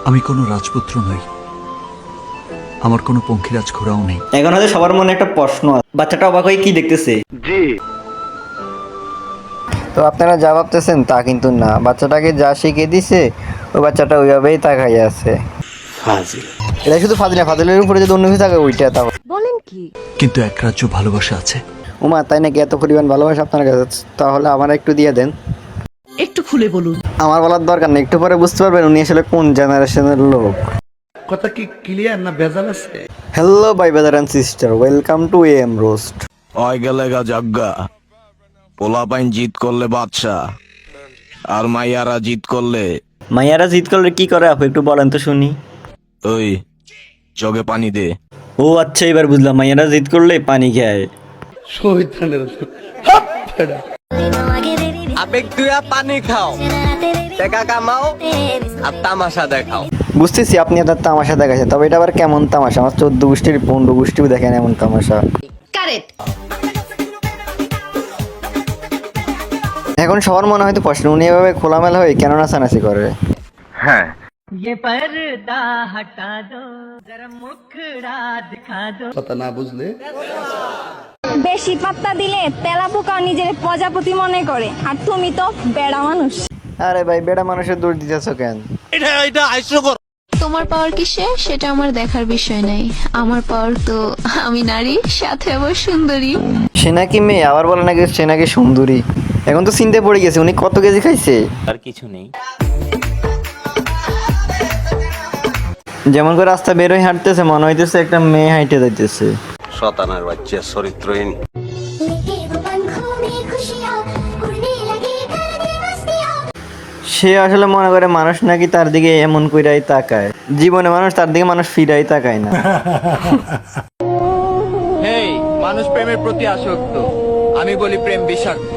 আমি কোনো রাজপুত্র নই, আমার কোনো পঙ্খিরাজ ঘোড়াও নেই। এখন হয়তো সবার মনে একটা প্রশ্ন আছে, বাচ্চাটা অবাক হয়ে কি দেখতেছে। তো আপনারা যা ভাবতেছেন তা কিন্তু না, বাচ্চাটাকে যা শিখে দিছে ওই বাচ্চাটা ওইভাবেই তাকাই আছে। এটা শুধু ফাজিল না, ফাজিলের উপরে যদি অন্য কিছু থাকে ওইটা তাও। কিন্তু এক রাজ্য ভালোবাসা আছে। উমা তাই নাকি? এত পরিমাণ ভালোবাসা আপনার কাছে? তাহলে আমার একটু দিয়ে দেন। একটু খুলে বলুন। আমার বলার দরকার নেই, একটু পরে বুঝতে পারবেন উনি আসলে কোন জেনারেশনের লোক। কথা কি ক্লিয়ার না ভেজাল আছে? হ্যালো ভাই brother and sister, welcome to M roast. ওই গেলেগা জগ্গা, পোলাপাইন জিত করলে বাদশা, আর মাইয়ারা জিত করলে মাইয়ারা জিত করলে কি করে আপু, একটু বলেন তো শুনি। ওই জগে পানি দে। ও আচ্ছা, এবার বুঝলাম, মাইয়ারা জিত করলে পানি খায়। শহীদানের আবেগ দুয়া পানি খাও, টাকা কামাও আর তামাশা দেখাও। বুঝতেছি আপনি আপনার তামাশা দেখাচ্ছেন, তবে এটা আবার কেমন তামাশা? আমার 14 গোষ্ঠীর 15 গোষ্ঠীও দেখেন এমন তামাশা। এখন সবার মনে হয়তো প্রশ্ন, উনি এভাবে খোলামেলা হয়ে কেন নাচানাচি করে? কথা না বুঝলে বেশি পাত্তা দিলে তেলা পোকা নিজের প্রজাপতি মনে করে, আর তুমি তো বেড়া মানুষ। আরে ভাই বেড়া মানুষের দোষ দিতেছ কেন? তোমার পাওয়ার কিসে সেটা আমার দেখার বিষয় নাই। আমার পাওয়ার তো আমি নারী, সাথে আবার সুন্দরী। সে নাকি মেয়ে, আবার বলে নাকি সে নাকি সুন্দরী। এখন তো চিনতে পড়ে গেছে উনি কত কেজি খাইছে। আর কিছু নেই। যেমন করে রাস্তা বেরোয় হাঁটতেছে মনে হইতেছে একটা মেয়ে হাইটে যাইতেছে। শতানার বাচ্চা চরিত্রহীন। সে আসলে মনে করে মানুষ নাকি তার দিকে এমন কইরাই তাকায়, জীবনে মানুষ তার দিকে মানুষ ফিরাই তাকায় না। হেই, মানুষ প্রেমের প্রতি আসক্ত, আমি বলি প্রেম বিষাক্ত।